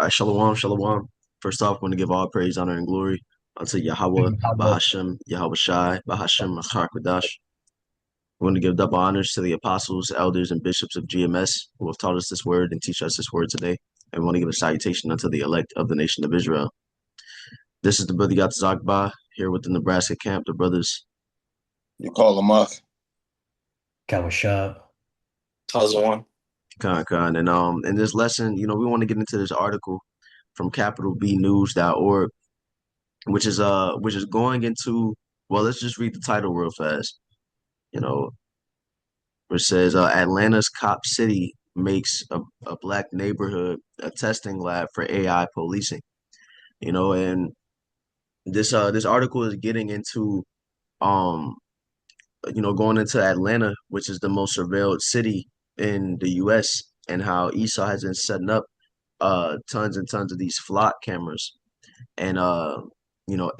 right, shalom, shalom. First off, I want to give all praise, honor, and glory unto Yahweh, Bahashem, Yahweh Shai, Bahashem, Hakwadash. We want to give double honors to the apostles, elders, and bishops of GMS who have taught us this word and teach us this word today. And we want to give a salutation unto the elect of the nation of Israel. This is the brother Yatzakba here with the Nebraska camp, the brothers You call them up. Kawashab. Tazwan. Khan. And in this lesson, we want to get into this article from capitalbnews.org, which is going into, well, let's just read the title real fast. You know, which says Atlanta's Cop City makes a black neighborhood a testing lab for AI policing. And this article is getting into um going into Atlanta, which is the most surveilled city in the US, and how Esau has been setting up tons and tons of these flock cameras and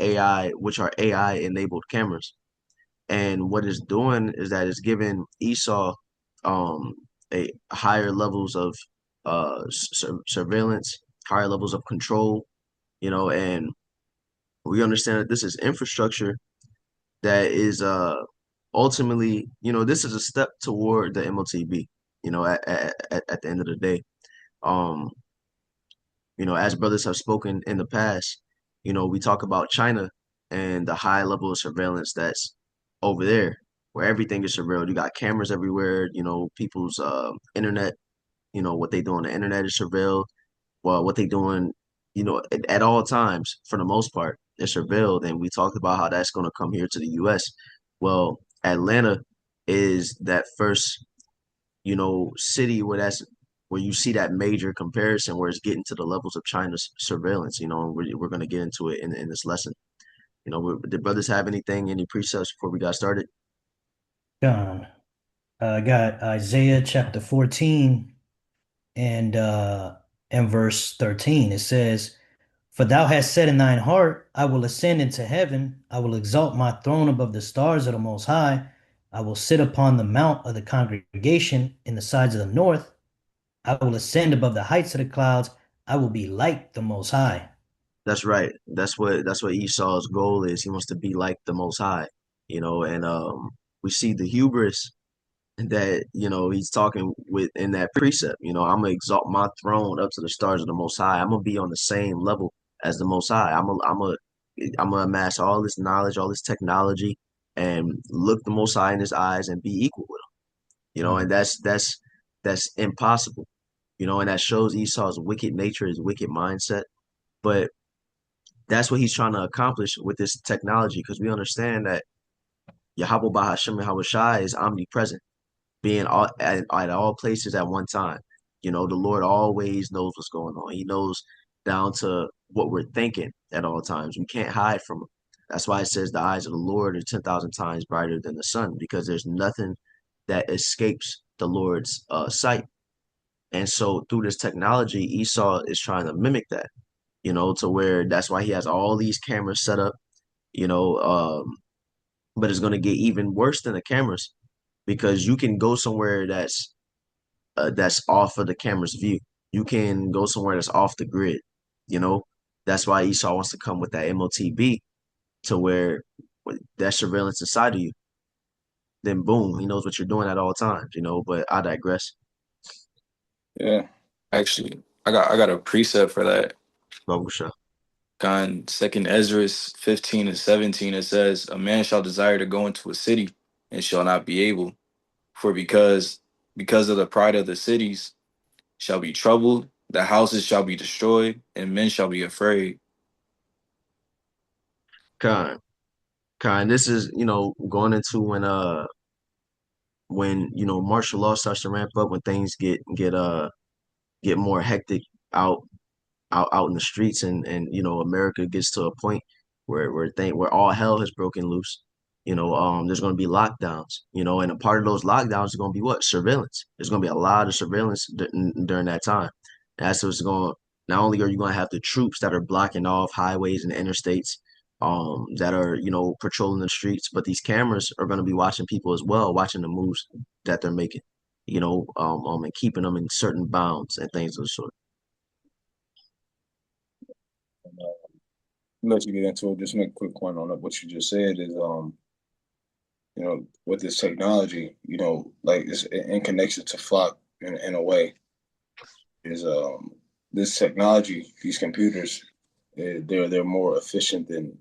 AI, which are AI enabled cameras. And what it's doing is that it's giving Esau um, a higher levels of surveillance, higher levels of control, and we understand that this is infrastructure that is ultimately, this is a step toward the MOTB, at the end of the day. Um, as brothers have spoken in the past, we talk about China and the high level of surveillance that's over there, where everything is surveilled. You got cameras everywhere, people's internet, what they do on the internet is surveilled. Well, what they doing, at all times, for the most part, is surveilled. And we talked about how that's going to come here to the US. Well, Atlanta is that first city where you see that major comparison where it's getting to the levels of China's surveillance, and we're going to get into it in this lesson. Did brothers have anything, any precepts before we got started? Done. Got Isaiah chapter 14 and verse 13. It says, "For thou hast said in thine heart, I will ascend into heaven, I will exalt my throne above the stars of the Most High, I will sit upon the mount of the congregation in the sides of the north, I will ascend above the heights of the clouds, I will be like the Most High." That's right. That's what Esau's goal is. He wants to be like the Most High, and we see the hubris that he's talking with in that precept. I'm gonna exalt my throne up to the stars of the Most High. I'm gonna be on the same level as the Most High. I'm gonna amass all this knowledge, all this technology, and look the Most High in his eyes and be equal with him. And Mm. that's impossible. And that shows Esau's wicked nature, his wicked mindset. But that's what he's trying to accomplish with this technology, because we understand that Yahweh Bahashem Yahweh Shai is omnipresent, being at all places at one time. The Lord always knows what's going on. He knows down to what we're thinking at all times. We can't hide from him. That's why it says the eyes of the Lord are 10,000 times brighter than the sun, because there's nothing that escapes the Lord's sight. And so through this technology, Esau is trying to mimic that, to where that's why he has all these cameras set up, you know, um, but it's going to get even worse than the cameras, because you can go somewhere that's off of the camera's view. You can go somewhere that's off the grid, you know. That's why Esau wants to come with that MOTB, to where with that surveillance inside of you, then boom, he knows what you're doing at all times, But I digress. Yeah. Actually, I got a precept for that. Babusha. On Second Ezra 15 and 17, it says, "A man shall desire to go into a city and shall not be able, for because of the pride of the cities shall be troubled, the houses shall be destroyed, and men shall be afraid." Khan. Khan. This is, going into when martial law starts to ramp up, when things get more hectic out out in the streets, and America gets to a point where all hell has broken loose. There's going to be lockdowns, and a part of those lockdowns is going to be what? Surveillance. There's going to be a lot of surveillance during that time. That's what's going. Not only are you going to have the troops that are blocking off highways and interstates, that are patrolling the streets, but these cameras are going to be watching people as well, watching the moves that they're making, and keeping them in certain bounds and things of the sort. let you get into it. Just make a quick point on it. What you just said is, with this technology, like it's in connection to flock in a way is this technology, these computers, they're more efficient than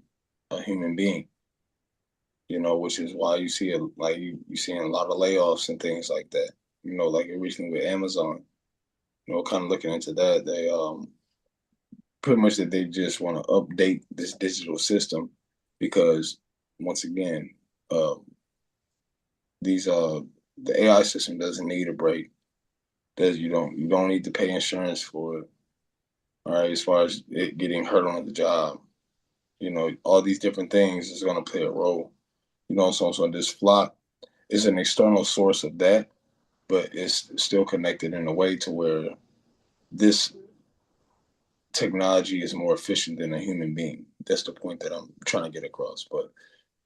a human being. Which is why you see like you seeing a lot of layoffs and things like that. Like recently with Amazon, kind of looking into that, they pretty much that they just want to update this digital system because once again, uh, these the AI system doesn't need a break. Does you don't need to pay insurance for it. All right, as far as it getting hurt on the job, all these different things is going to play a role. So this flock is an external source of that, but it's still connected in a way to where this technology is more efficient than a human being. That's the point that I'm trying to get across. But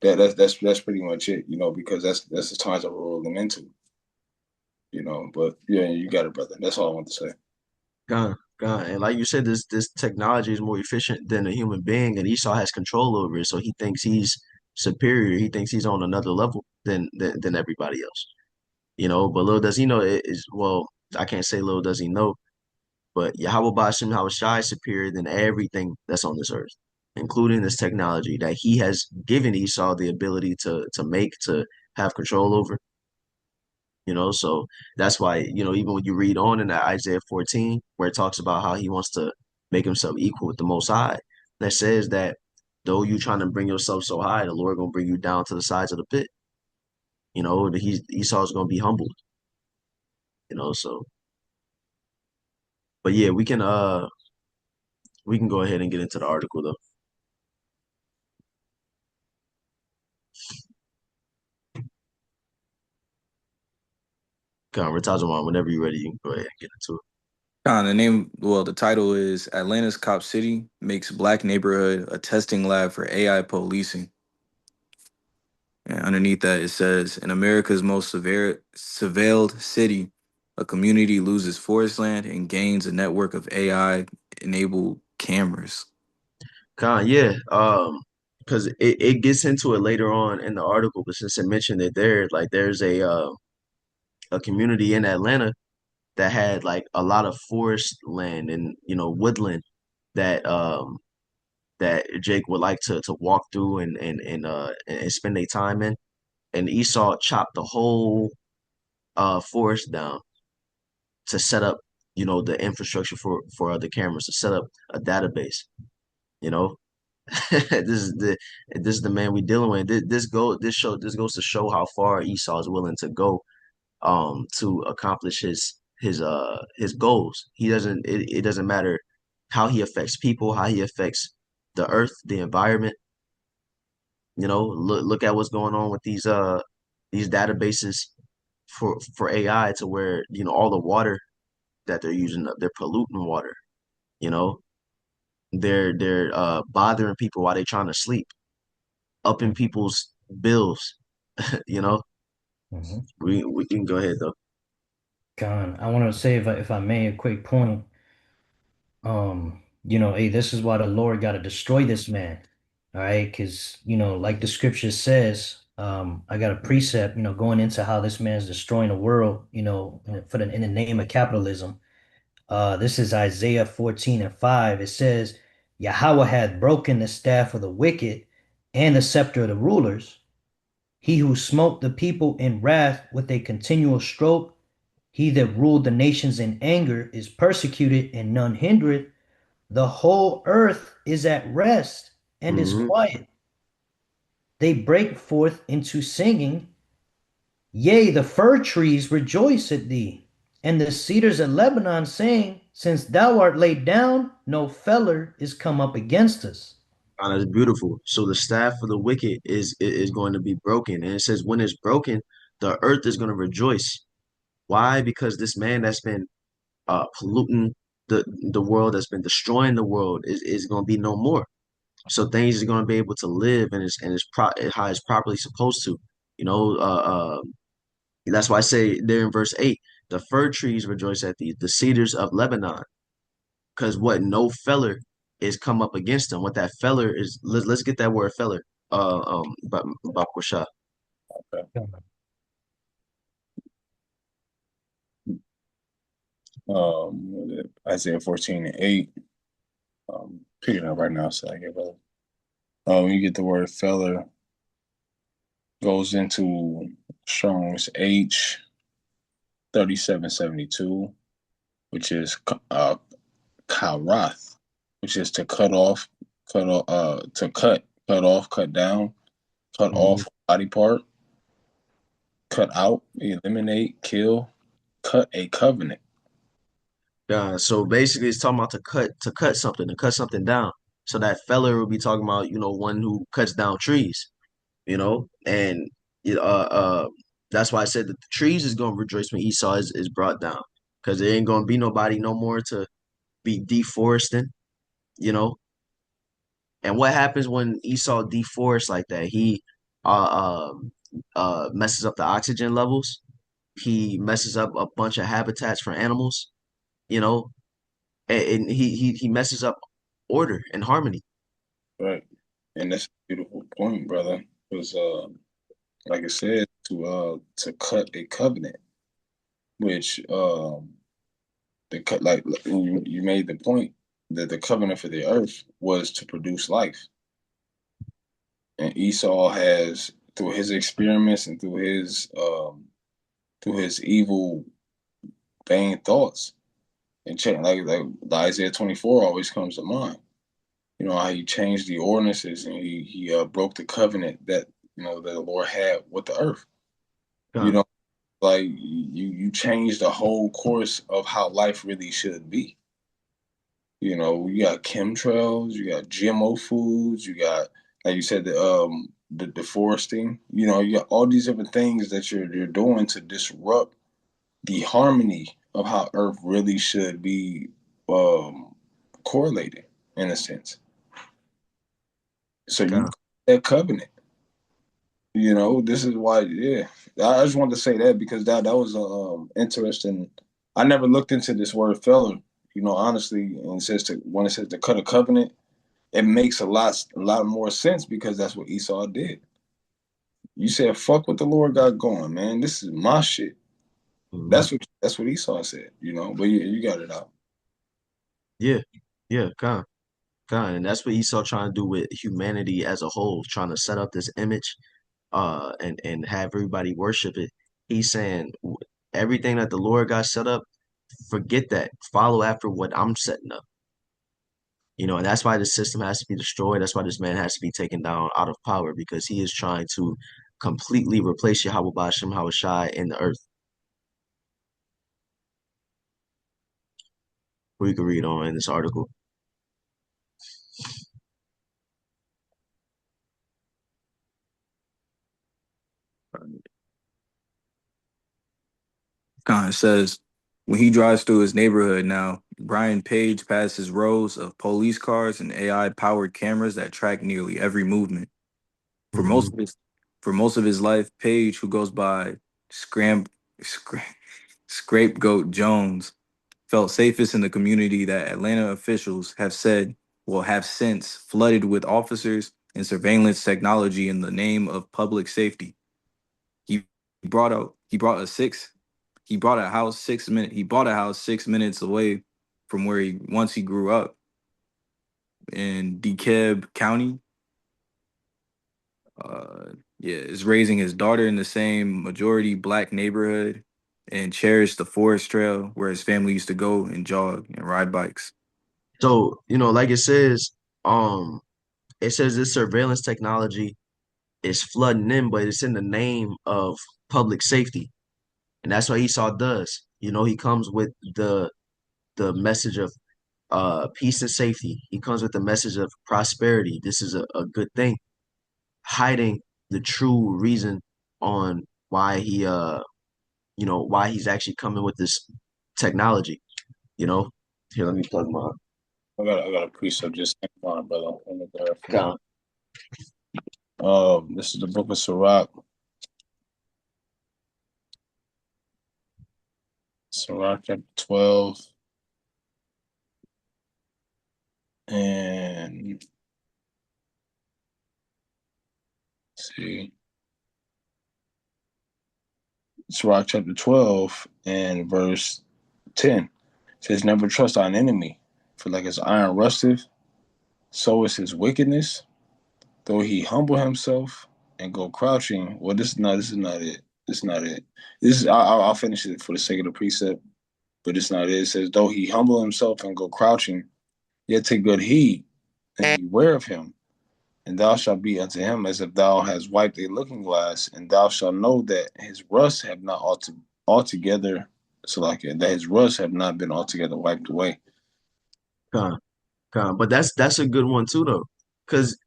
that's pretty much it, because that's the times that we're rolling into, But yeah, you got it, brother. That's all I want to say. Gone, gone. And like you said, this technology is more efficient than a human being, and Esau has control over it. So he thinks he's superior. He thinks he's on another level than everybody else. But little does he know it is well, I can't say little does he know, but Yahweh Bashim Yahushai is superior than everything that's on this earth, including this technology that he has given Esau the ability to make, to have control over. So that's why, even when you read on in that Isaiah 14, where it talks about how he wants to make himself equal with the Most High, that says that though you trying to bring yourself so high, the Lord gonna bring you down to the sides of the pit. Esau's gonna be humbled. So but yeah, we can go ahead and get into the article though. Come on, Retajuan, whenever you're ready, you can go ahead and get into it. The title is Atlanta's Cop City makes black neighborhood a testing lab for AI policing. And underneath that, it says, in America's most surveilled city, a community loses forest land and gains a network of AI-enabled cameras. Yeah, because it gets into it later on in the article, but since it mentioned it there, like there's a community in Atlanta that had like a lot of forest land and woodland that that Jake would like to walk through and spend their time in. And Esau chopped the whole forest down to set up the infrastructure for the cameras, to set up a database. You know, this is the man we dealing with. This goes to show how far Esau is willing to go to accomplish his goals. It doesn't matter how he affects people, how he affects the earth, the environment. Look at what's going on with these databases for AI, to where all the water that they're using up, they're polluting water. You know, they're bothering people while they're trying to sleep, upping people's bills. you know, Mhm. we can go ahead though. Con, I want to say, if I may, a quick point. Hey, this is why the Lord got to destroy this man. All right, because like the scripture says, I got a precept, going into how this man's destroying the world, in the name of capitalism. This is Isaiah 14:5. It says, Yahweh hath broken the staff of the wicked and the scepter of the rulers. He who smote the people in wrath with a continual stroke, he that ruled the nations in anger is persecuted and none hindered. The whole earth is at rest and is Hmm. quiet. They break forth into singing. Yea, the fir trees rejoice at thee, and the cedars of Lebanon saying, since thou art laid down, no feller is come up against us. And it's beautiful. So the staff of the wicked is going to be broken, and it says when it's broken, the earth is going to rejoice. Why? Because this man that's been polluting the world, that's been destroying the world, is going to be no more. So things are going to be able to live how it's properly supposed to. You know, that's why I say there in verse 8, the fir trees rejoice at thee, the cedars of Lebanon. Because what? No feller. is come up against them. What that feller is, let's get that word feller. Bakusha. Okay. Isaiah 14:8. Picking up right now, so I give up. When you get the word feller, goes into Strong's H 3772, which is karath, which is to cut off, cut off, cut down, cut Mhm. off body part, cut out, eliminate, kill, cut a covenant. So basically, it's talking about to cut something down. So that feller will be talking about, one who cuts down trees, and it, that's why I said that the trees is gonna rejoice when Esau is brought down, because there ain't gonna be nobody no more to be deforesting, you know. And what happens when Esau deforests like that? He messes up the oxygen levels. He messes up a bunch of habitats for animals, you know, and he messes up order and harmony. Right. And that's a beautiful point, brother. Because like I said, to cut a covenant, which like you made the point that the covenant for the earth was to produce life. And Esau has, through his experiments and through his evil vain thoughts, and like the Isaiah 24 always comes to mind. You know how he changed the ordinances and he broke the covenant that that the Lord had with the earth. You Huh, know, like you change the whole course of how life really should be. You got chemtrails, you got GMO foods, you got, like you said, the deforesting. You got all these different things that you're doing to disrupt the harmony of how Earth really should be um, correlated in a sense. So you huh. that covenant. This is why. Yeah, I just wanted to say that because that was interesting. I never looked into this word feller. Honestly, and it says when it says to cut a covenant, it makes a lot more sense because that's what Esau did. You said, "Fuck what the Lord got going, man. This is my shit." Mhm. That's what Esau said. But you got it out. Yeah, yeah, and that's what Esau trying to do with humanity as a whole, trying to set up this image, and have everybody worship it. He's saying everything that the Lord got set up, forget that. Follow after what I'm setting up. And that's why the system has to be destroyed. That's why this man has to be taken down out of power because he is trying to completely replace Yahweh Bashem Hawashai in the earth. We can read on in this article. Kind of says when he drives through his neighborhood now, Brian Page passes rows of police cars and AI powered cameras that track nearly every movement. For most Mhm. of his for most of his life, Page, who goes by Scram Scra- Scapegoat Jones, felt safest in the community that Atlanta officials have said will have since flooded with officers and surveillance technology in the name of public safety. He he brought a six he brought a house 6 minutes he bought a house 6 minutes away from where he grew up in DeKalb County. Yeah, is raising his daughter in the same majority black neighborhood and cherished the forest trail where his family used to go and jog and ride bikes. So, like it says this surveillance technology is flooding in, but it's in the name of public safety. And that's what Esau does. He comes with the message of peace and safety. He comes with the message of prosperity. This is a good thing, hiding the true reason on why why he's actually coming with this technology. You know, Here, let me plug my I got a precept just hang on, brother. Let me grab for you. account. This is the book of Sirach chapter 12, And let's see, Sirach chapter 12 and verse 10 says, "Never trust thine enemy, for like as iron rusteth, so is his wickedness. Though he humble himself and go crouching." Well, this is not it. This is not it. This is I'll finish it for the sake of the precept, but it's not it. It says, "Though he humble himself and go crouching, yet take good heed and beware of him. And thou shalt be unto him as if thou hast wiped a looking glass, and thou shalt know that his rust have not altogether, so like that his rust have not been altogether wiped away." Con, con. But that's a good one too, though, because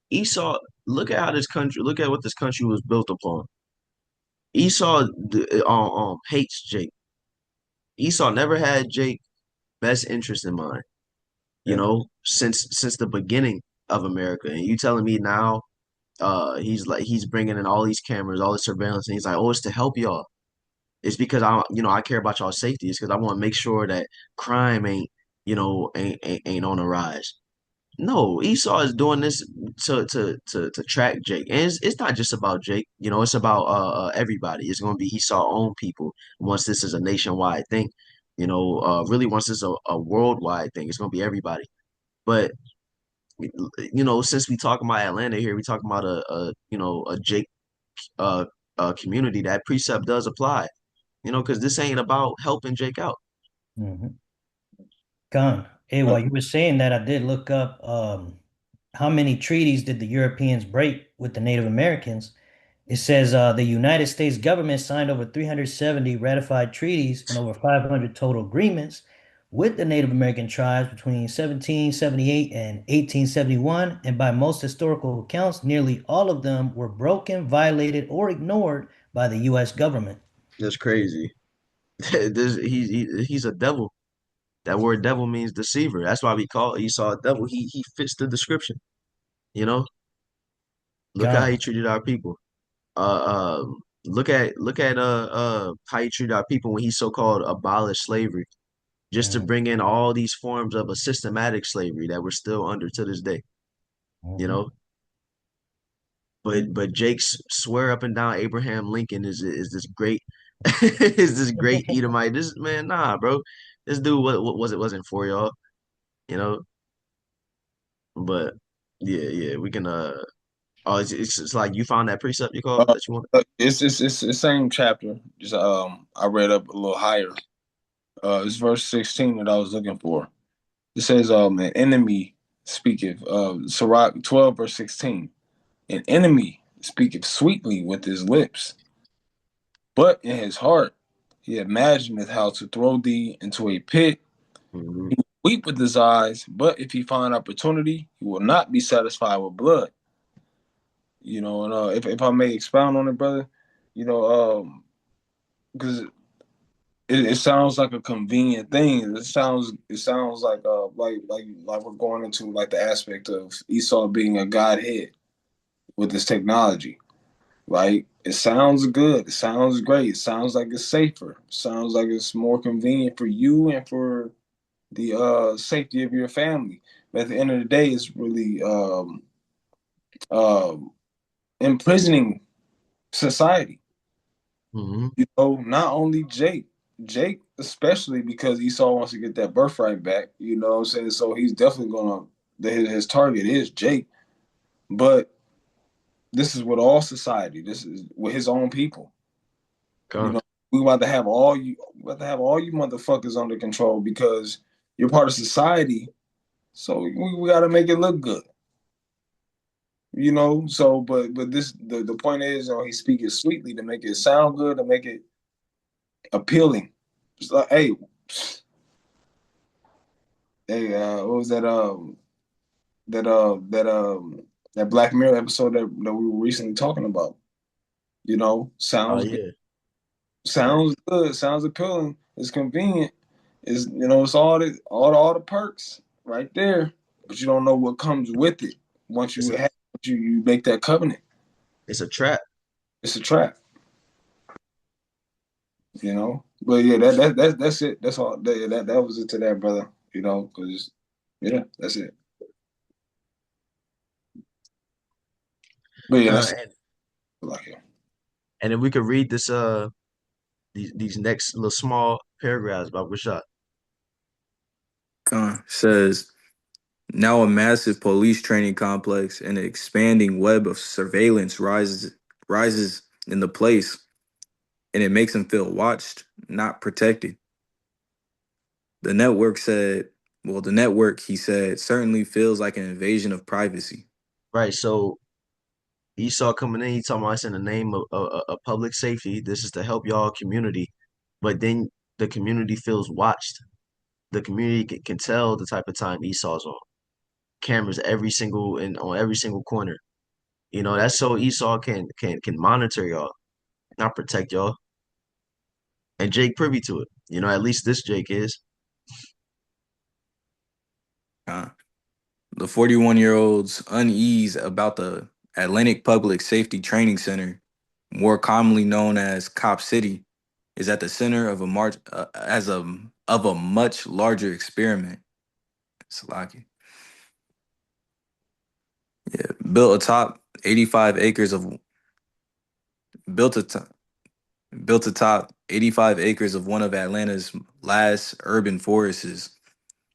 Esau. Look at how this country. Look at what this country was built upon. Esau hates Jake. Esau never had Jake best interest in mind. You Yeah. know, since the beginning of America, and you telling me now, he's bringing in all these cameras, all this surveillance, and he's like, oh, it's to help y'all. It's because I care about y'all safety. It's because I want to make sure that crime ain't on the rise. No, Esau is doing this to track Jake, and it's not just about Jake. It's about everybody. It's going to be Esau own people once this is a nationwide thing. Really once it's a worldwide thing, it's going to be everybody. But since we talking about Atlanta here, we talking about a Jake uh community. That precept does apply. Because this ain't about helping Jake out. Mhm. Gone. Hey, Uh, while you were saying that, I did look up how many treaties did the Europeans break with the Native Americans. It says the United States government signed over 370 ratified treaties and over 500 total agreements with the Native American tribes between 1778 and 1871. And by most historical accounts, nearly all of them were broken, violated, or ignored by the U.S. government. That's crazy. He's a devil. That word devil means deceiver. That's why we call Esau a devil. He fits the description. You know, look how he Gone. treated our people. Look at how he treated our people when he so-called abolished slavery, just to Mhm. bring in all these forms of a systematic slavery that we're still under to this day. You Mhm. know, but Jake's swear up and down Abraham Lincoln is this great is this great Edomite. This man, nah, bro. This dude what was it wasn't for y'all. You know, but yeah, we can oh it's like you found that precept you called uh, that you want. it's the same chapter. Just I read up a little higher. It's verse 16 that I was looking for. It says, an enemy speaketh, Sirach 12, verse 16. An enemy speaketh sweetly with his lips, but in his heart he imagineth how to throw thee into a pit. Hmm. He will weep with his eyes, but if he find opportunity, he will not be satisfied with blood. And if I may expound on it, brother, because it sounds like a convenient thing. It sounds like we're going into like the aspect of Esau being a godhead with this technology. Right? It sounds good. It sounds great. It sounds like it's safer. It sounds like it's more convenient for you and for the safety of your family. But at the end of the day, it's really um, imprisoning society. Hmm. Not only Jake especially because Esau wants to get that birthright back. You know what I'm saying? So he's definitely gonna his target is Jake, but this is with all society. This is with his own people. You Con. know, we about to have all you motherfuckers under control because you're part of society. So we got to make it look good. So but the point is, he's speaking sweetly to make it sound good, to make it appealing. It's like, hey, what was that Black Mirror episode that we were recently talking about? Oh Sounds good, yeah. Yeah. sounds good, sounds appealing. It's convenient. It's all the perks right there, but you don't know what comes with it It's a once you make that covenant. it's a trap. It's a trap. But yeah, that's it. That's all. That was it to that, brother. Because yeah, that's it. But yeah, Con, that's like it. and then we could read this these next little small paragraphs about Rashad. Says now a massive police training complex and an expanding web of surveillance rises in the place, and it makes him feel watched, not protected. The network said, well, the network, he said, certainly feels like an invasion of privacy. Right. So Esau coming in, he talking about it's in the name of public safety. This is to help y'all community, but then the community feels watched. The community can tell the type of time Esau's on. Cameras every single and on every single corner. You know, that's so Esau can monitor y'all, not protect y'all. And Jake privy to it. You know, at least this Jake is. Uh, the 41-year-old's unease about the Atlantic Public Safety Training Center, more commonly known as Cop City, is at the center of a march of a much larger experiment. Salaki. Yeah, built atop 85 acres of built atop built atop 85 acres of one of Atlanta's last urban forests.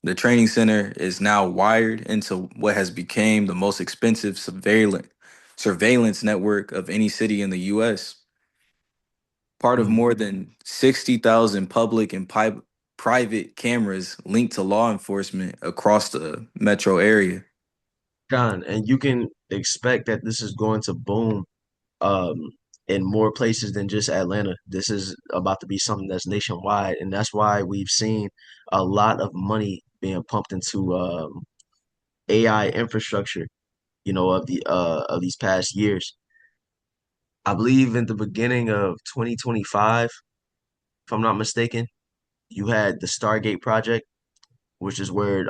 The training center is now wired into what has become the most expensive surveillance network of any city in the US. Part of Mm. more than 60,000 public and private cameras linked to law enforcement across the metro area. John, and you can expect that this is going to boom um in more places than just Atlanta. This is about to be something that's nationwide, and that's why we've seen a lot of money being pumped into AI infrastructure, you know, of these past years. I believe in the beginning of 2025, if I'm not mistaken, you had the Stargate project, which is where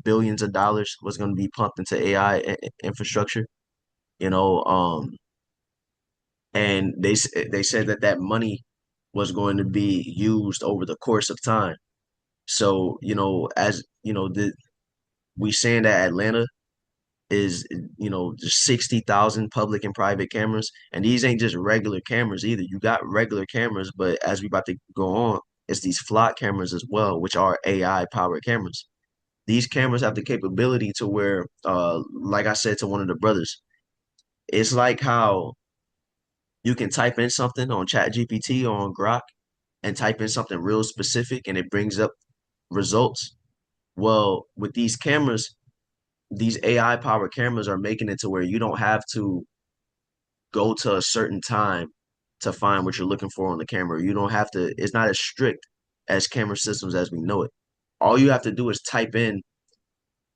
billions of dollars was going to be pumped into AI infrastructure, you know, and they said that that money was going to be used over the course of time. So, you know, as you know, we saying that Atlanta is, you know, just 60,000 public and private cameras, and these ain't just regular cameras either. You got regular cameras, but as we about to go on, it's these flock cameras as well, which are AI powered cameras. These cameras have the capability to where, like I said to one of the brothers, it's like how you can type in something on ChatGPT or on Grok and type in something real specific and it brings up results. Well, with these cameras, these AI powered cameras are making it to where you don't have to go to a certain time to find what you're looking for on the camera. You don't have to, it's not as strict as camera systems as we know it. All you have to do is type in,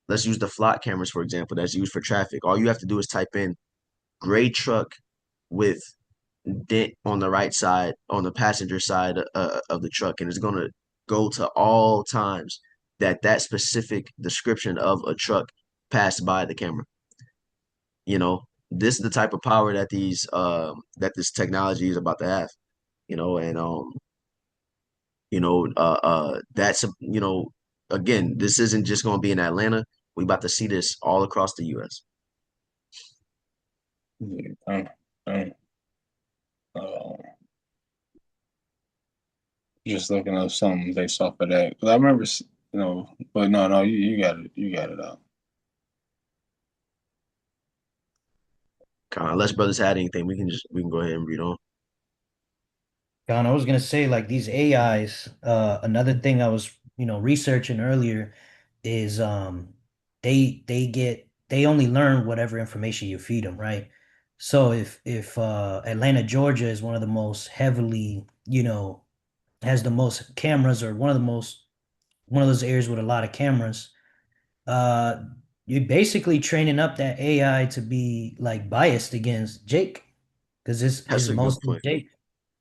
let's use the flock cameras, for example, that's used for traffic. All you have to do is type in gray truck with dent on the right side, on the passenger side of the truck, and it's going to go to all times that that specific description of a truck passed by the camera. You know, this is the type of power that that this technology is about to have. You know, and that's you know, again, this isn't just going to be in Atlanta. We about to see this all across the U.S. Yeah, uh, just looking up something based off of that. 'Cause I remember, but no, you got it. You got it out. Unless brothers had anything, we can go ahead and read on. John, I was gonna say like these AIs, another thing I was, researching earlier is they only learn whatever information you feed them, right? So if Atlanta, Georgia is one of the most heavily, has the most cameras or one of those areas with a lot of cameras, uh you're basically training up that AI to be like biased against Jake because That's it's a good mostly point. Jake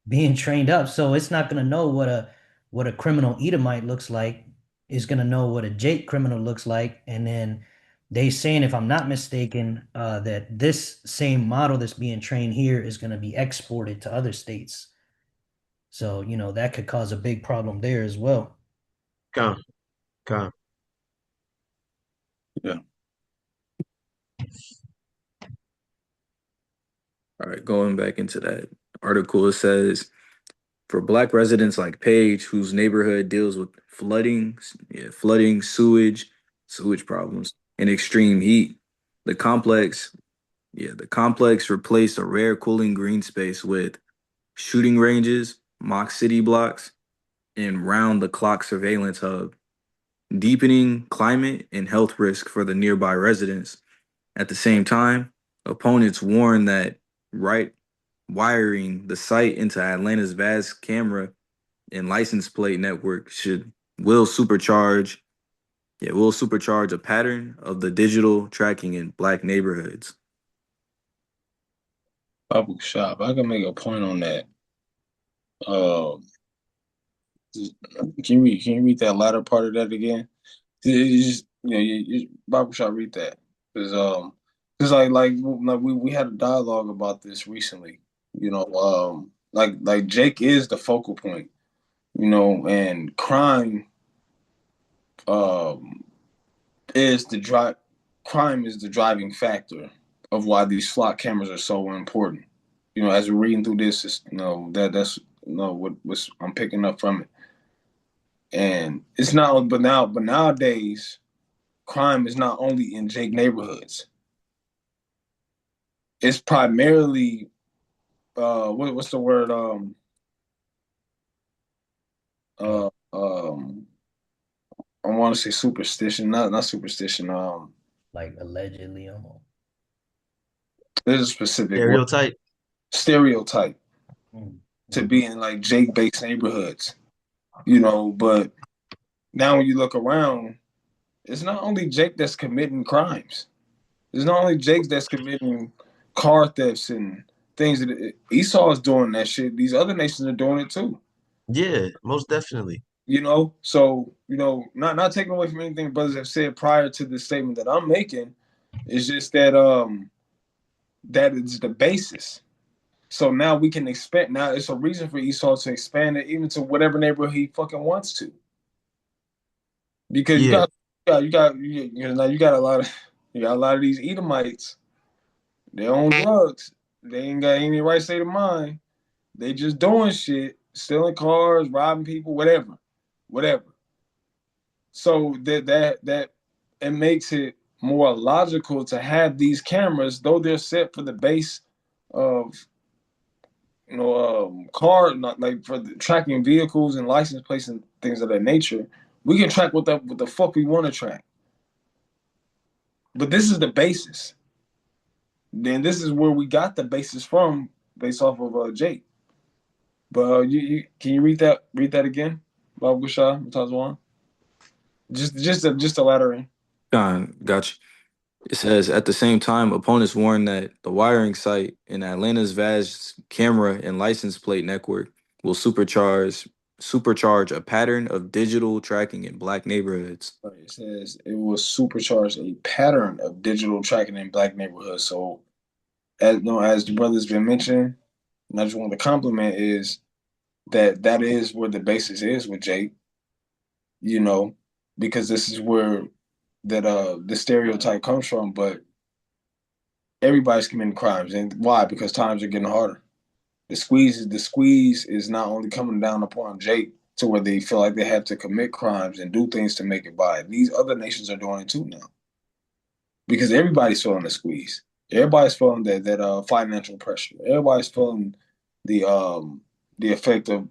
being trained up. So it's not gonna know what a criminal Edomite looks like. It's gonna know what a Jake criminal looks like. And then they saying, if I'm not mistaken, that this same model that's being trained here is gonna be exported to other states. So, that could cause a big problem there as well. Con, con. Yeah. All right, going back into that article, it says for black residents like Page, whose neighborhood deals with flooding, sewage problems, and extreme heat, the complex, the complex replaced a rare cooling green space with shooting ranges, mock city blocks, and round-the-clock surveillance hub, deepening climate and health risk for the nearby residents. At the same time, opponents warn that right wiring the site into Atlanta's vast camera and license plate network should will supercharge will supercharge a pattern of the digital tracking in black neighborhoods. Public shop. I can make a point on that. Uh, can you read that latter part of that again? You just Bible shop read that because we had a dialogue about this recently. Like Jake is the focal point. And um is the drive crime is the driving factor of why these slot cameras are so important. As we're reading through this, that's what's I'm picking up from it. And it's not, but nowadays, crime is not only in Jake neighborhoods. It's primarily what's the word Uh, uh um I want to say superstition, not superstition. like allegedly, almost. There's a specific word, Stereotype. stereotype Mm, to mm. be in like Jake based neighborhoods. But now when you look around, it's not only Jake that's committing crimes. It's not only Jake that's committing car thefts and things that Esau is doing that shit. These other nations are doing it too. Yeah, most definitely. So not taking away from anything brothers have said prior to the statement that I'm making. It's just that is the basis. So now we can expect. Now it's a reason for Esau to expand it even to whatever neighborhood he fucking wants to, because Yeah, you got a lot of these Edomites. They own drugs. They ain't got any right state of mind. They just doing shit, stealing cars, robbing people, whatever. So that it makes it more logical to have these cameras, though they're set for the base of car, not like for the tracking vehicles and license plates and things of that nature. We can track what the fuck we want to track, but this is the basis. Then this is where we got the basis from, based off of Jake. But you can you read that again, Bob Gushah, Tazwan? Just a letter in. Gotcha. It says at the same time, opponents warn that the wiring site in Atlanta's vast camera and license plate network will supercharge a pattern of digital tracking in black neighborhoods. Right, it says it will supercharge a pattern of digital tracking in black neighborhoods. So as the brother's been mentioning, and I just want to compliment is that is where the basis is with Jake, you know, because this is where that the stereotype comes from, but everybody's committing crimes. And why? Because times are getting harder. The squeeze is not only coming down upon Jake to where they feel like they have to commit crimes and do things to make it by. These other nations are doing it too now because everybody's feeling the squeeze. Everybody's feeling that financial pressure. Everybody's feeling the um the effect of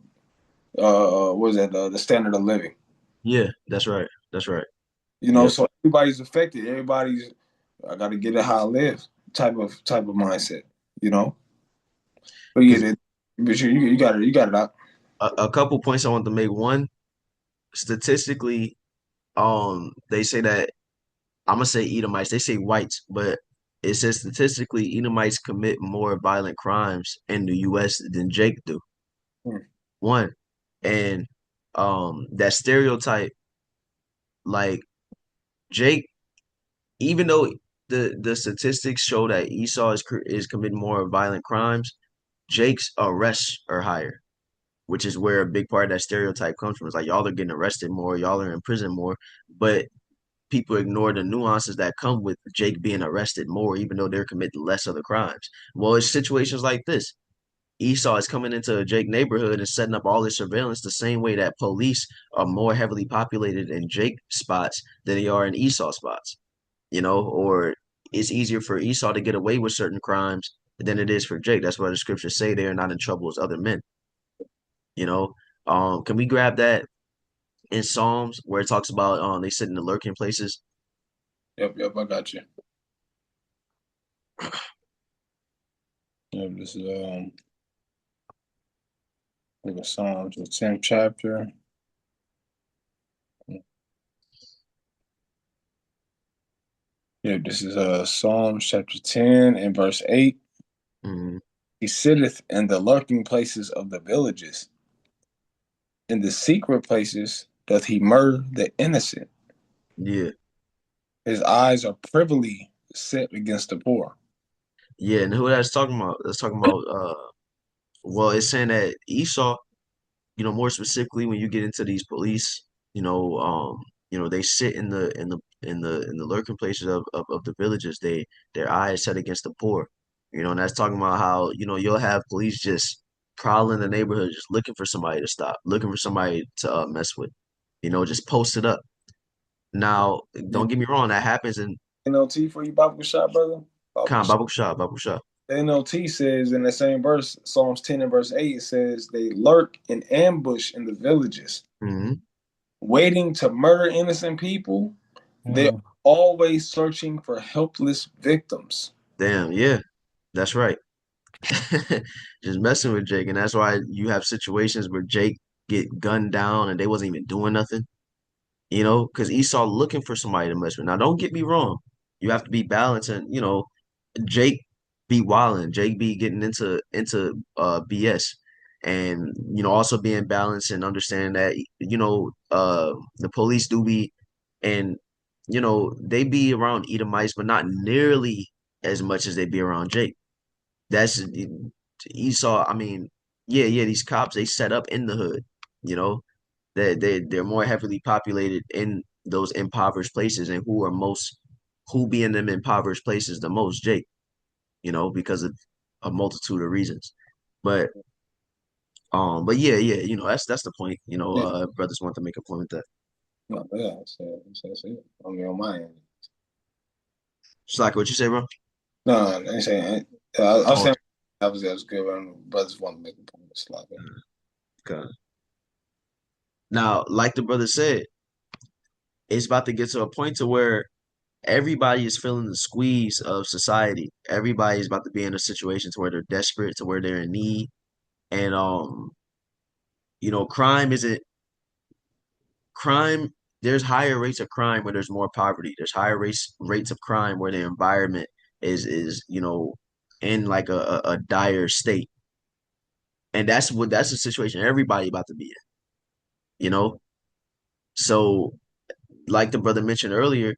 what is that the standard of living. yeah, that's right. That's right. Yep. So everybody's affected. Everybody's I got to get it how I live type of mindset. You know, but yeah, Because but you got it out. a couple points I want to make. One, statistically, they say that I'm gonna say Edomites. They say whites, but it says statistically Edomites commit more violent crimes in the U.S. than Jake do. Hmm. One, and that stereotype, like Jake, even though the statistics show that Esau is committing more violent crimes, Jake's arrests are higher, which is where a big part of that stereotype comes from. It's like y'all are getting arrested more, y'all are in prison more, but people ignore the nuances that come with Jake being arrested more, even though they're committing less other crimes. Well, it's situations like this. Esau is coming into a Jake neighborhood and setting up all this surveillance the same way that police are more heavily populated in Jake spots than they are in Esau spots, or it's easier for Esau to get away with certain crimes than it is for Jake. That's why the scriptures say they are not in trouble as other men, you know. Can we grab that in Psalms where it talks about they sit in the lurking places? Yep, I got you. Yep, this is the Psalms, the 10th chapter. Yeah, this is Psalms chapter 10 and verse 8. Hmm. He sitteth in the lurking places of the villages. In the secret places doth he murder the innocent. Yeah, His eyes are privily set against the poor. yeah, and who that's talking about? That's talking about well, it's saying that Esau, more specifically when you get into these police, they sit in the lurking places of the villages. Their eyes set against the poor. And that's talking about how, you'll have police just prowling the neighborhood, just looking for somebody to stop, looking for somebody to mess with, just post it up. Now, Yeah. don't get me wrong, that happens in NLT for you, Bible shot, brother. Bible Khan Babu Shah, Babu Shah. The NLT says in the same verse, Psalms 10 and verse 8, it says, they lurk in ambush in the villages, Hmm. waiting to murder innocent people. They're Mm. always searching for helpless victims. Damn, yeah, that's right. Just messing with Jake, and that's why you have situations where Jake get gunned down and they wasn't even doing nothing. Because Esau looking for somebody to mess with. Now, don't get me wrong, you have to be balanced, and Jake be wilding, Jake be getting into BS, and also being balanced and understanding that the police do be, and they be around Edomites, but not nearly as much as they be around Jake. That's Esau. I mean, yeah, yeah. These cops they set up in the hood. You know, they're more heavily populated in those impoverished places, and who be in them impoverished places the most, Jake. Because of a multitude of reasons. But yeah, yeah. That's the point. Yeah, Brothers want to make a point with that. no, yeah, that's it. I mean, on my end. Just like what you say, bro. No, I ain't saying. I was Oh, saying that was good. Brothers want to make a point. It's like, okay. Now, like the brother said, it's about to get to a point to where everybody is feeling the squeeze of society. Everybody is about to be in a situation to where they're desperate, to where they're in need. And crime isn't crime. There's higher rates of crime where there's more poverty. There's higher rates of crime where the environment is in like a dire state. And that's the situation everybody about to be in, you know? So like the brother mentioned earlier,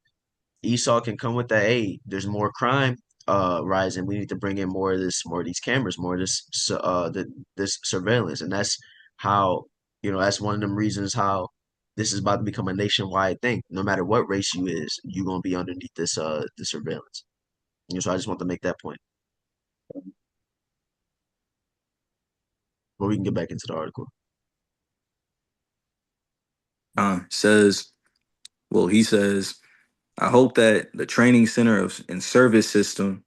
Esau can come with that. Hey, there's more crime rising. We need to bring in more of these cameras, more of this surveillance, and that's how that's one of them reasons how this is about to become a nationwide thing. No matter what race you is, you're gonna be underneath this the surveillance. So I just want to make that point. But we can get back into the article. Says, well, he says, I hope that the training center and service system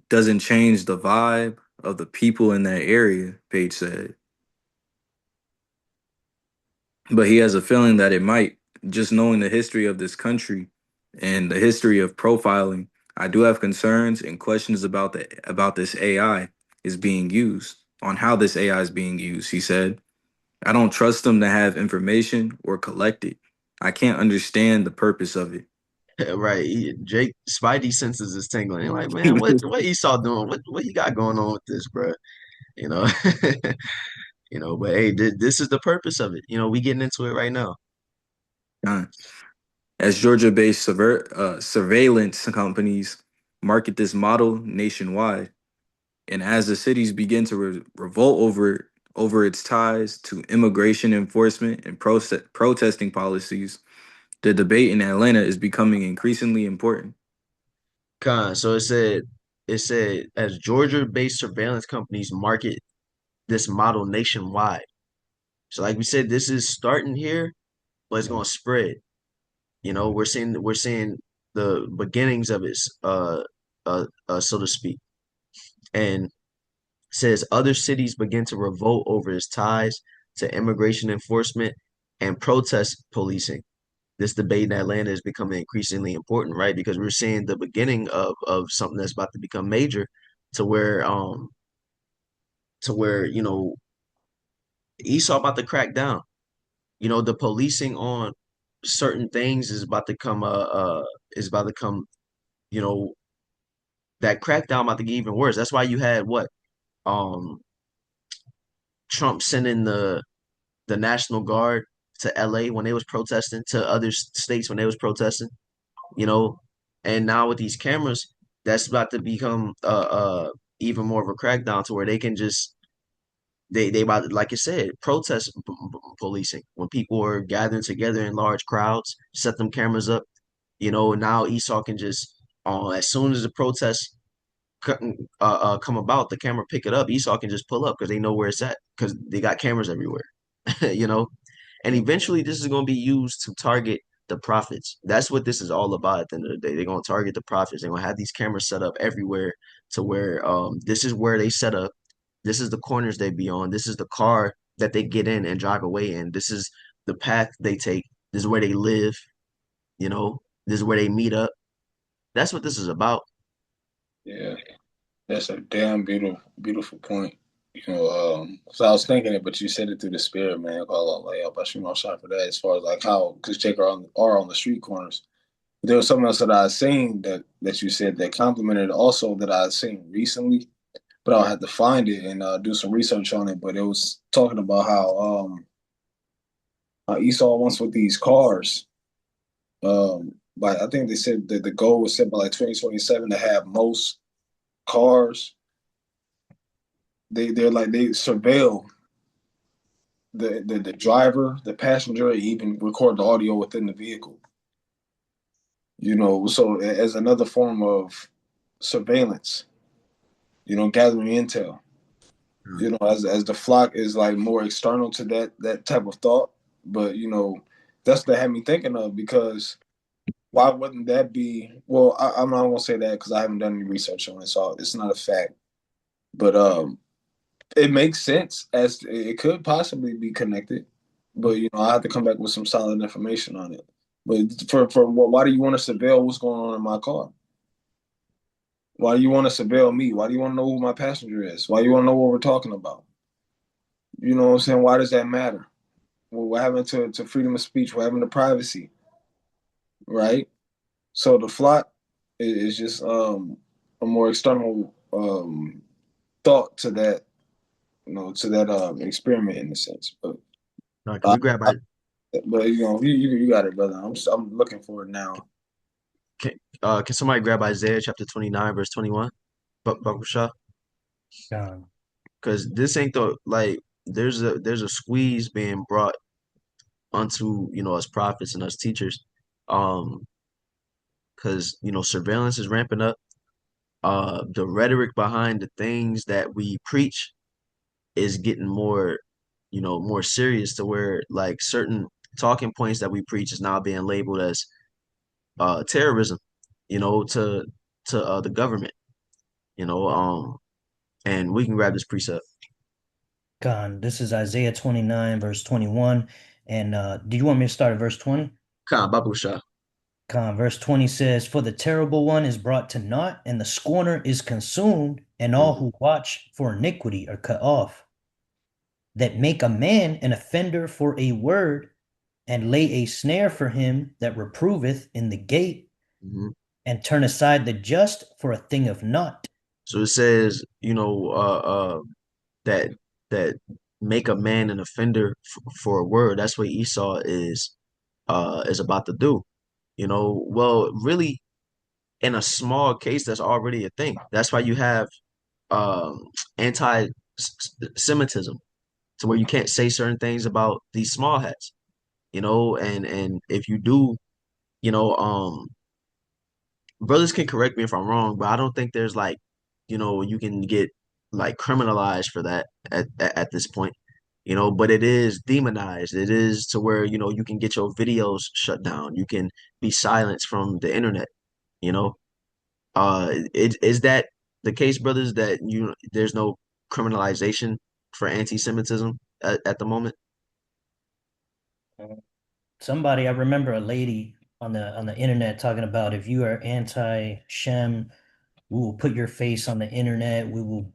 doesn't change the vibe of the people in that area, Page said. But he has a feeling that it might, just knowing the history of this country and the history of profiling. I do have concerns and questions about this AI is being used, on how this AI is being used, he said. I don't trust them to have information or collect it. I can't understand the purpose of it. Right, Jake Spidey senses is tingling. He's like, man, what Esau doing? What he got going on with this, bro? You know. But hey, this is the purpose of it. We getting into it right now. Uh, As Georgia-based surveillance companies market this model nationwide, and as the cities begin to revolt over its ties to immigration enforcement and protesting policies, The debate in Atlanta is becoming increasingly important. So it said as Georgia-based surveillance companies market this model nationwide. So like we said, this is starting here, but it's gonna spread. We're seeing the beginnings of it, so to speak. And says other cities begin to revolt over its ties to immigration enforcement and protest policing. This debate in Atlanta is becoming increasingly important, right? Because we're seeing the beginning of something that's about to become major, to where Esau about to crack down. The policing on certain things is about to come, you know, that crackdown about to get even worse. That's why you had what um Trump sending the National Guard to LA when they was protesting, to other states when they was protesting, you know, and now with these cameras, that's about to become even more of a crackdown to where they can just they about to, like I said, protest policing when people are gathering together in large crowds, set them cameras up. Now Esau can just as soon as the protests come about, the camera pick it up. Esau can just pull up because they know where it's at because they got cameras everywhere. you know, and Yeah. eventually this is going to be used to target the prophets. That's what this is all about at the end of the day. They're going to target the prophets. They're going to have these cameras set up everywhere to where this is where they set up. This is the corners they be on. This is the car that they get in and drive away in. This is the path they take. This is where they live. You know, this is where they meet up. That's what this is about. Yeah. That's a damn beautiful point. So I was thinking it, but you said it through the spirit, man. Call out like, I shoot my shot for that. As far as like how, because Jake are on the street corners. But there was something else that I seen that you said that complimented also that I seen recently, but I'll have to find it and do some research on it. But it was talking about how Esau wants with these cars. But I think they said that the goal was set by like 2027 to have most cars. They're like they surveil the driver, the passenger, even record the audio within the vehicle. So as another form of surveillance, gathering intel. As the flock is like more external to that type of thought, but that's what had me thinking of because why wouldn't that be? Well, I'm not gonna say that because I haven't done any research on it, so it's not a fact. But it makes sense as it could possibly be connected, but I have to come back with some solid information on it. But for why do you want to surveil what's going on in my car? Why do you want to surveil me? Why do you want to know who my passenger is? Why do you want to know what we're talking about? You know what I'm saying? Why does that matter? Well, what happened to freedom of speech? What happened to privacy? Right? So the flock is just a more external thought to that, to that experiment in a sense. But Now, can uh, we grab our you got it, brother. I'm looking for it now. can somebody grab Isaiah chapter 29 verse 21? Baruch, Con, because this ain't the like there's a squeeze being brought unto us prophets and us teachers, um because surveillance is ramping up. The rhetoric behind the things that we preach is getting more serious, to where like certain talking points that we preach is now being labeled as terrorism, to the government, you know and we can grab this precept. Con, this is Isaiah 29, verse 21. And do you want me to start at verse 20? Khan Babusha. Con, verse 20 says, "For the terrible one is brought to naught, and the scorner is consumed, and all Mhm, who watch for iniquity are cut off, that make a man an offender for a word, and lay a snare for him that reproveth in the gate, mhm. and turn aside the just for a thing of naught." So it says, that that make a man an offender for a word. That's what Esau is about to do. Well, really, in a small case, that's already a thing. That's why you have um, anti-Semitism, to where you can't say certain things about these small hats. And if you do, You know, brothers can correct me if I'm wrong, but I don't think there's like, you can get like criminalized for that at this point. But it is demonized. It is to where, you can get your videos shut down. You can be silenced from the internet, you know. Is that the case, brothers, that there's no criminalization for anti-Semitism at the moment? Somebody, I remember a lady on the internet talking about if you are anti-Shem, we will put your face on the internet. We will,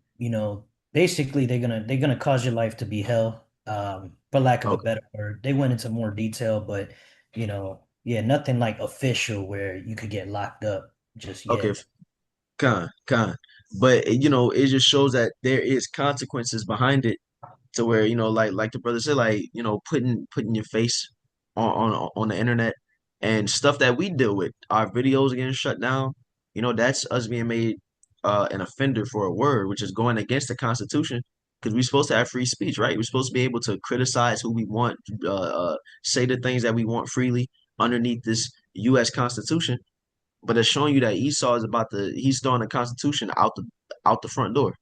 basically they're gonna cause your life to be hell. For lack of a Okay, better word. They went into more detail, but yeah, nothing like official where you could get locked up just okay, yet. con. But it just shows that there is consequences behind it to where like the brother said, like putting your face on the internet and stuff that we deal with, our videos getting shut down. That's us being made an offender for a word, which is going against the Constitution, because we're supposed to have free speech, right? We're supposed to be able to criticize who we want, say the things that we want freely underneath this U.S. Constitution. But it's showing you that Esau is he's throwing the Constitution out the front door.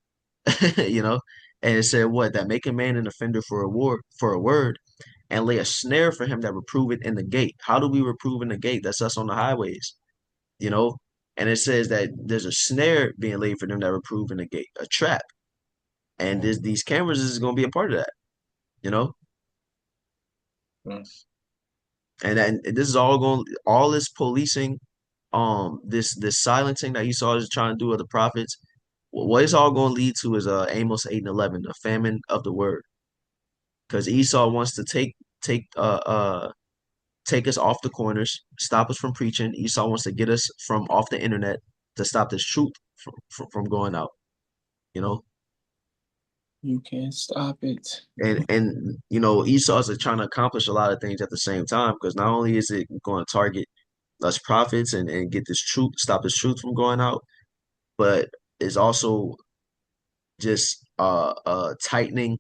you know. And it said what? That make a man an offender for a word, and lay a snare for him that reprove it in the gate. How do we reprove in the gate? That's us on the highways, you know. And it says that there's a snare being laid for them that reprove in the gate, a trap. And Mm. these cameras is going to be a part of that, you know. Mm. And then this is all this policing, this silencing that Esau is trying to do of the prophets. What it's all going to lead to is Amos 8 and 11, the famine of the word, because Esau wants to take us off the corners, stop us from preaching. Esau wants to get us from off the internet to stop this truth from going out, you know. You can't stop it. And Esau's is trying to accomplish a lot of things at the same time, because not only is it going to target us prophets and get this truth, stop this truth from going out, but it's also just tightening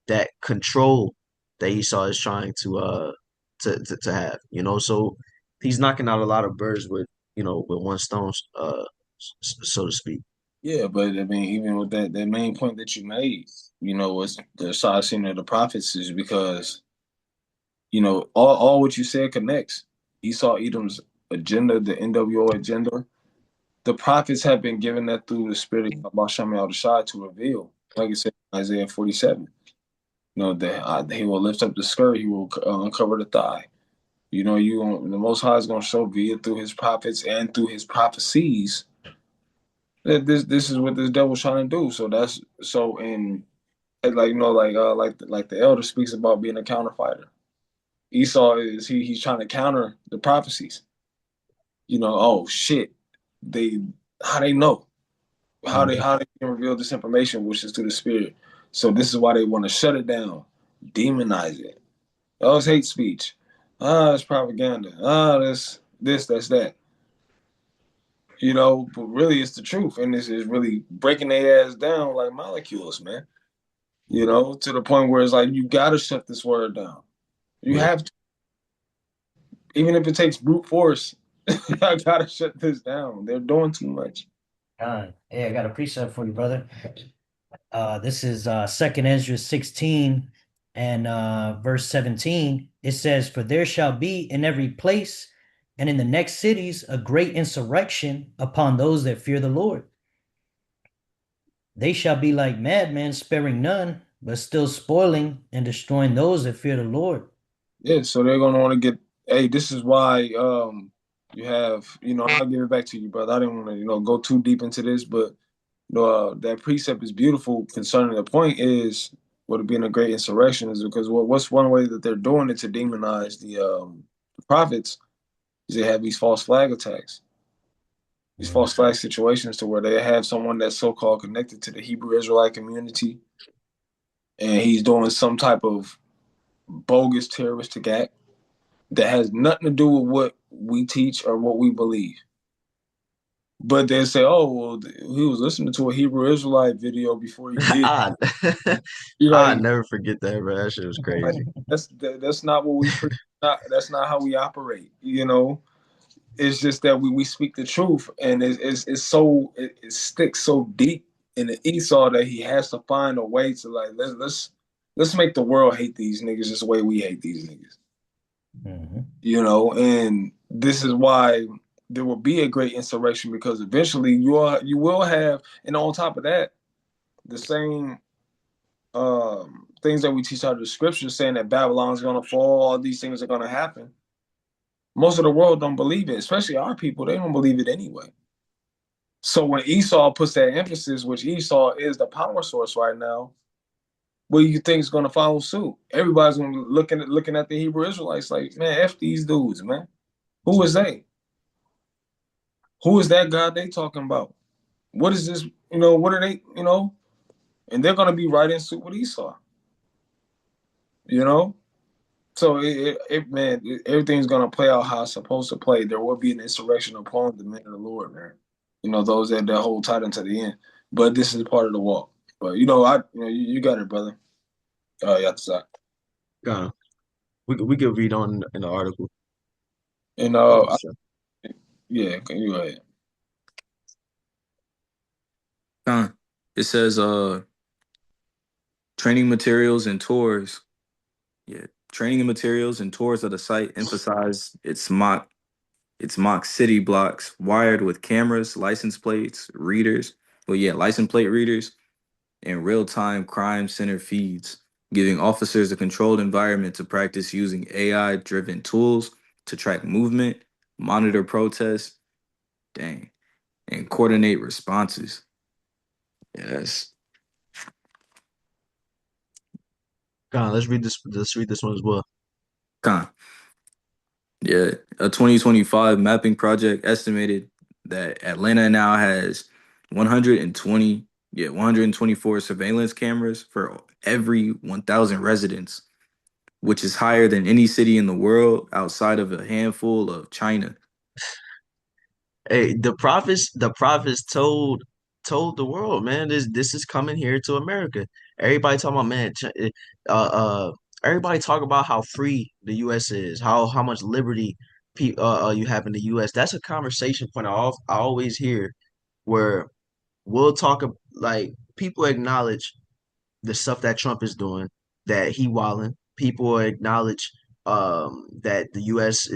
that control that Esau is trying to have, So he's knocking out a lot of birds with one stone, so to speak. Yeah, but I mean, even with that main point that you made, was the side scene of the prophets is because, all what you said connects. Esau Edom's agenda, the NWO agenda, the prophets have been given that through the spirit of Hashem al Shai to reveal. Like I said, Isaiah 47. That he will lift up the skirt, he will uncover the thigh. The Most High is going to show via through his prophets and through his prophecies that this is what this devil's trying to do. So that's so in like like the elder speaks about being a counterfighter. Esau is he's trying to counter the prophecies. Oh shit, they how they know Mhm. how they can reveal this information, which is through the spirit. So this is why they want to shut it down, demonize it. Oh, it's hate speech. Ah, it's propaganda. Ah, that's that. But really it's the truth. And this is really breaking their ass down like molecules, man. To the point where it's like you gotta shut this word down. You Yeah. have to, even if it takes brute force, I gotta shut this down. They're doing too much. Hey, I got a precept for you, brother. This is Second Ezra 16 and verse 17. It says, "For there shall be in every place and in the next cities a great insurrection upon those that fear the Lord. They shall be like madmen, sparing none, but still spoiling and destroying those that fear the Lord." Yeah, so they're gonna want to get hey, this is why you have, I'll give it back to you, brother. I didn't want to, go too deep into this, but that precept is beautiful concerning the point is what it being a great insurrection is because what's one way that they're doing it to demonize the prophets is they have these false flag attacks, these false flag situations to where they have someone that's so-called connected to the Hebrew Israelite community and he's doing some type of bogus terroristic act that has nothing to do with what we teach or what we believe. But they say, oh, well, he was listening to a Hebrew Israelite video before he did. I You're I like, never forget that, bro. That shit was crazy. that's not what we preach. That's not how we operate. It's just that we speak the truth, and it's so it sticks so deep in the Esau that he has to find a way to like let's make the world hate these niggas just the way we hate these niggas. Mhm. And this is why there will be a great insurrection because eventually you will have, and on top of that, the same things that we teach out of the scriptures saying that Babylon's gonna fall, all these things are gonna happen. Most of the world don't believe it, especially our people. They don't believe it anyway. So when Esau puts that emphasis, which Esau is the power source right now, what do you think is going to follow suit? Everybody's going to be looking at the Hebrew Israelites like, man, f these dudes, man. Who is they? Who is that God they talking about? What is this? What are they? And they're going to be right in suit with Esau. You know, so everything's going to play out how it's supposed to play. There will be an insurrection upon the men of the Lord, man. Those that hold tight unto the end. But this is part of the walk. But you got it, brother. Yeah, Kind of. We could read on in the article. and Sure. yeah, can you go ahead? It says training materials and tours. Yeah, training and materials and tours of the site emphasize its mock city blocks wired with cameras, license plates, readers. Well, yeah, license plate readers and real-time crime center feeds, giving officers a controlled environment to practice using AI-driven tools to track movement, monitor protests, dang, and coordinate responses. Yes. Let's read this. Let's read this one as well. Con. Yeah, a 2025 mapping project estimated that Atlanta now has 120, 124 surveillance cameras for every 1,000 residents, which is higher than any city in the world outside of a handful of China. Hey, the prophets told the world, man, this is coming here to America. Everybody talking about, man, everybody talk about how free the U.S. is, how much liberty you have in the U.S. That's a conversation point I always hear where we'll talk like people acknowledge the stuff that Trump is doing, that he wilding. People acknowledge that the U.S.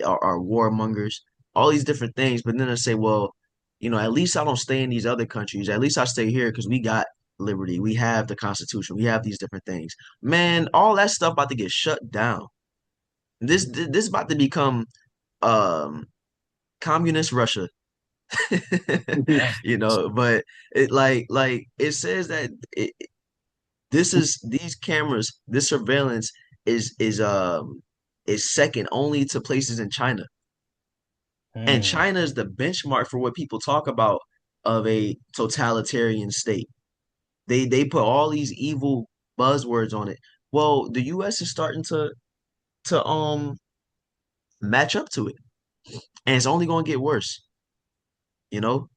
are warmongers, all these different things. But then they say, well, at least I don't stay in these other countries. At least I stay here because we got liberty. We have the Constitution. We have these different things. Man, all that stuff about to get shut down. This is about to become um, communist Russia. Yeah. But like it says that these cameras, this surveillance is second only to places in China. And Mm. China is the benchmark for what people talk about of a totalitarian state. They put all these evil buzzwords on it. Well, the US is starting to match up to it. And it's only gonna get worse, you know?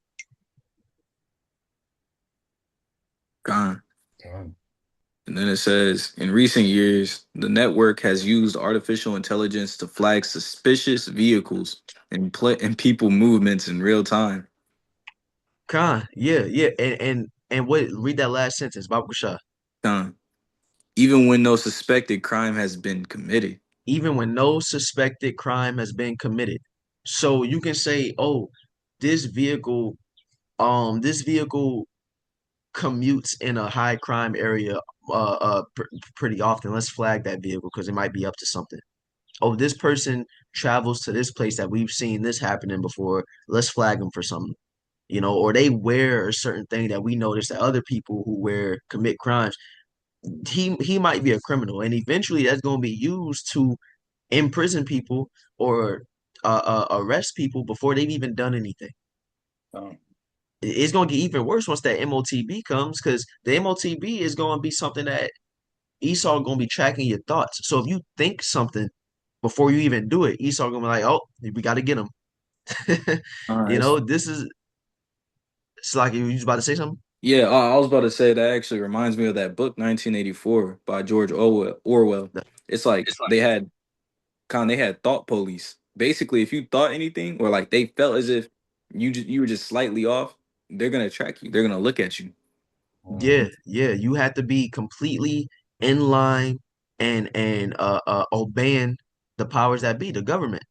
Gone. Damn. And then it says, in recent years, the network has used artificial intelligence to flag suspicious vehicles and people movements in real time. Yeah, yeah. And what read that last sentence, Babu Shah. Gone. Even when no suspected crime has been committed. Even when no suspected crime has been committed. So you can say, oh, this vehicle, this vehicle commutes in a high crime area pretty often. Let's flag that vehicle because it might be up to something. Oh, this person travels to this place that we've seen this happening before. Let's flag them for something. Or they wear a certain thing that we notice that other people who wear commit crimes. He might be a criminal, and eventually that's going to be used to imprison people or arrest people before they've even done anything. Um, It's going to get even worse once that MOTB comes because the MOTB is going to be something that Esau going to be tracking your thoughts. So if you think something before you even do it, Esau going to be like, oh, we got to get him. It's This is, it's like you was about to say something? Yeah, I was about to say that actually reminds me of that book 1984 by George Orwell. It's like they had thought police. basically, if you thought anything or like they felt as if you were just slightly off, they're gonna track you. They're gonna look at you. Yeah, Mhm. yeah. You have to be completely in line and obeying the powers that be, the government.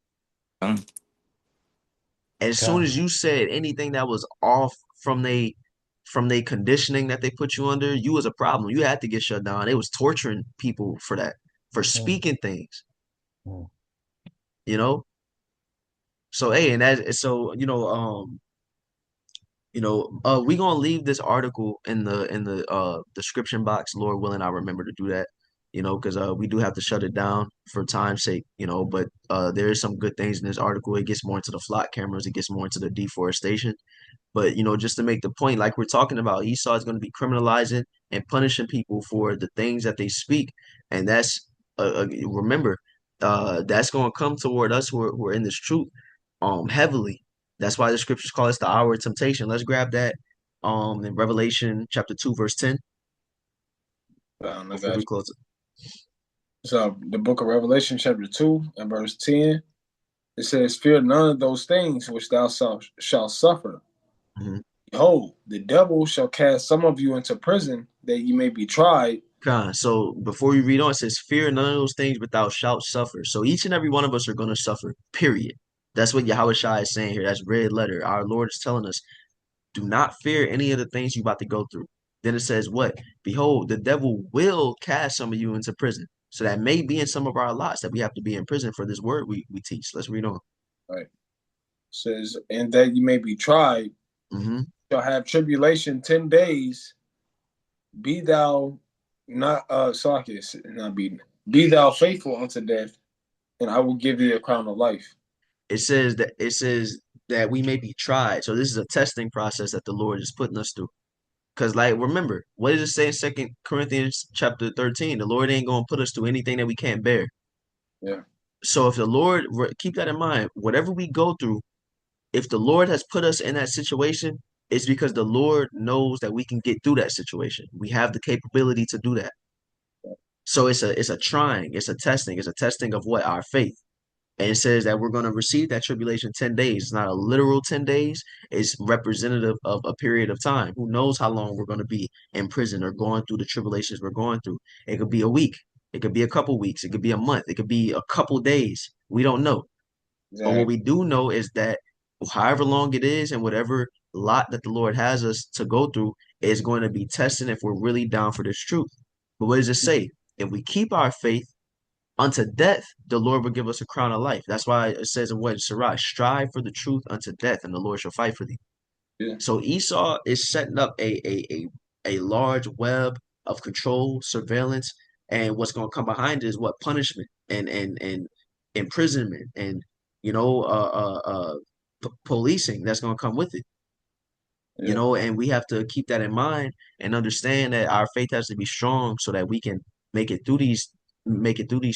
Huh? As soon as God. you said anything that was off from they conditioning that they put you under, you was a problem. You had to get shut down. They was torturing people for that, for Mhm. speaking things, Mhm. you know? So hey, and that so we gonna leave this article in the description box. Lord willing, I remember to do that. Because we do have to shut it down for time's sake. But there is some good things in this article. It gets more into the flock cameras. It gets more into the deforestation. But just to make the point, like we're talking about, Esau is going to be criminalizing and punishing people for the things that they speak, and that's remember, that's going to come toward us who are in this truth, heavily. That's why the scriptures call us the hour of temptation. Let's grab that, in Revelation chapter 2, verse 10, I before got we you. close it. So the book of Revelation, chapter 2 and verse 10, it says, "Fear none of those things which thou shalt suffer. Mhm. Behold, the devil shall cast some of you into prison, that ye may be tried." So before you read on, it says, "Fear none of those things, but thou shalt suffer." So each and every one of us are going to suffer. Period. That's what Yahweh Shai is saying here. That's red letter. Our Lord is telling us, do not fear any of the things you're about to go through. Then it says, what? Behold, the devil will cast some of you into prison. So that may be in some of our lots that we have to be in prison for this word we teach. Let's read on. Right. It says, "And that ye may be tried, Hmm. shall have tribulation 10 days. Be thou not Sarkis, not be thou faithful unto death, and I will give thee a crown of life." It says that we may be tried. So this is a testing process that the Lord is putting us through. Because, like, remember, what does it say in 2 Corinthians chapter 13? The Lord ain't gonna put us through anything that we can't bear. Yeah. So if the Lord, keep that in mind, whatever we go through, if the Lord has put us in that situation, it's because the Lord knows that we can get through that situation. We have the capability to do that. So it's a trying, it's a testing of what? Our faith. And it says that we're going to receive that tribulation 10 days. It's not a literal 10 days. It's representative of a period of time. Who knows how long we're going to be in prison or going through the tribulations we're going through. It could be a week. It could be a couple weeks. It could be a month. It could be a couple days. We don't know. But what Exactly. we do know is that however long it is and whatever lot that the Lord has us to go through is going to be tested if we're really down for this truth. But what does it say? If we keep our faith unto death, the Lord will give us a crown of life. That's why it says in what Sirach, strive for the truth unto death, and the Lord shall fight for thee. Yeah. So Esau is setting up a large web of control, surveillance, and what's going to come behind it is what? Punishment and imprisonment and you know uh uh, uh policing that's going to come with it. Yeah. And we have to keep that in mind and understand that our faith has to be strong so that we can make it through these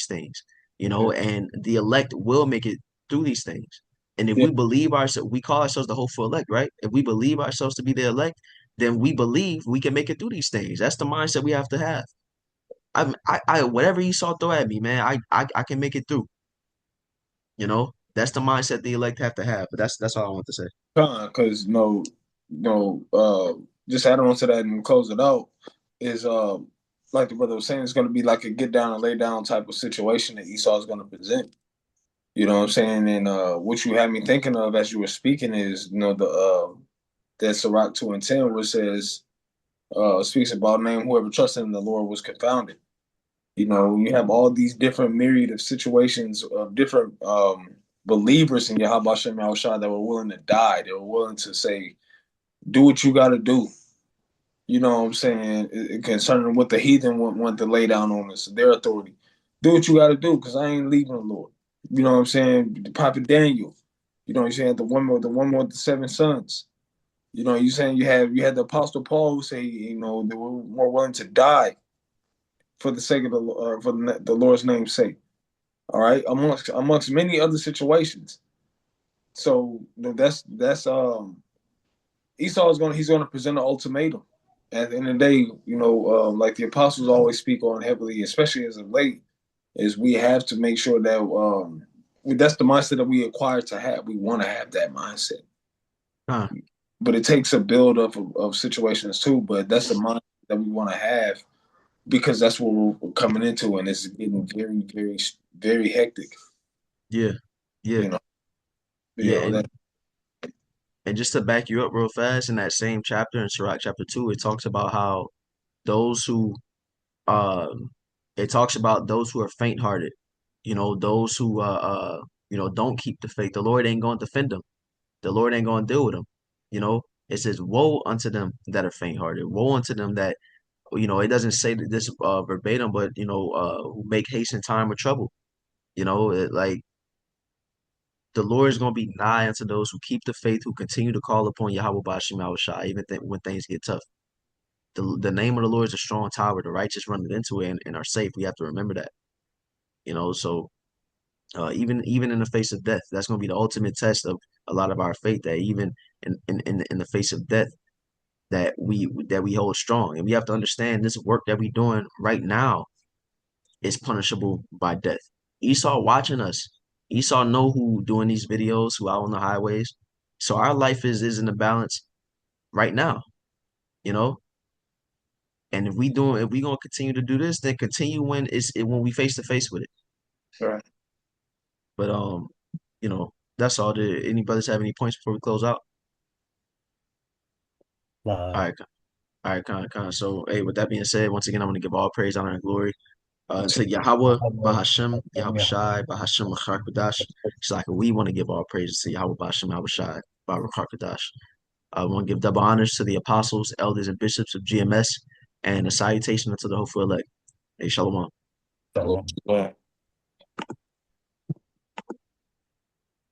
things, Yeah. and the elect will make it through these things. And if Yeah. we believe ourselves, we call ourselves the hopeful elect, right? If we believe ourselves to be the elect, then we believe we can make it through these things. That's the mindset we have to have. I whatever Esau throw at me, man, I can make it through. That's the mindset the elect have to have. But that's all I want to say. Because just adding on to that and close it out is like the brother was saying, it's going to be like a get down and lay down type of situation that Esau is going to present. You know what I'm saying? And what you had me thinking of as you were speaking is the that Sirach 2 and 10, where it says speaks about name whoever trusted in the Lord was confounded. You have all these different myriad of situations of different believers in Yahweh Shem Yahushua that were willing to die. They were willing to say, do what you got to do. You know what I'm saying? Concerning what the heathen want to lay down on us, their authority. Do what you got to do, because I ain't leaving the Lord. You know what I'm saying? The prophet Daniel. You know what I'm saying? The one with the 7 sons. You saying you had the apostle Paul who say, they were more willing to die for the sake of the Lord's name's sake. All right, amongst many other situations. So that's Esau is he's gonna present an ultimatum. At the end of the day, like the apostles always speak on heavily, especially as of late, is we have to make sure that that's the mindset that we acquire to have. We want to have that mindset, Huh. but it takes a build up of situations too. But that's the mindset that we want to have because that's what we're coming into, and it's getting very, very, very hectic. Yeah. Yeah. You know, you Yeah. know that. And just to back you up real fast, in that same chapter in Sirach chapter 2, it talks about how those who it talks about those who are faint-hearted, those who don't keep the faith. The Lord ain't going to defend them. The Lord ain't going to deal with them. You know, it says, "Woe unto them that are faint-hearted. Woe unto them that." It doesn't say this verbatim, but who make haste in time of trouble. Like the Lord is going to be nigh unto those who keep the faith, who continue to call upon Yahweh Bashim Yahushua, even when things get tough. The name of the Lord is a strong tower. The righteous run into it and are safe. We have to remember that. So even in the face of death, that's going to be the ultimate test of a lot of our faith. That even in the face of death, that we hold strong, and we have to understand this work that we're doing right now is punishable by death. Esau watching us. Esau know who doing these videos, who out on the highways. So our life is in the balance right now, you know. And if we gonna continue to do this, then continue when we face to face with it. Right. But that's all. Did any brothers have any points before we close out? All Uh, right, all right, kind. So, hey, with that being said, once again, I'm gonna give all praise, honor, and glory to Yahweh, Bahashem, Yahushai, Bahashem, Rachakadash. It's like we want to give all praises to Yahweh, Bahashem, Yahushai, Baruch. I want to give double honors to the apostles, elders, and bishops of GMS, and a salutation unto the hopeful elect. Hey, Shalom. so Well,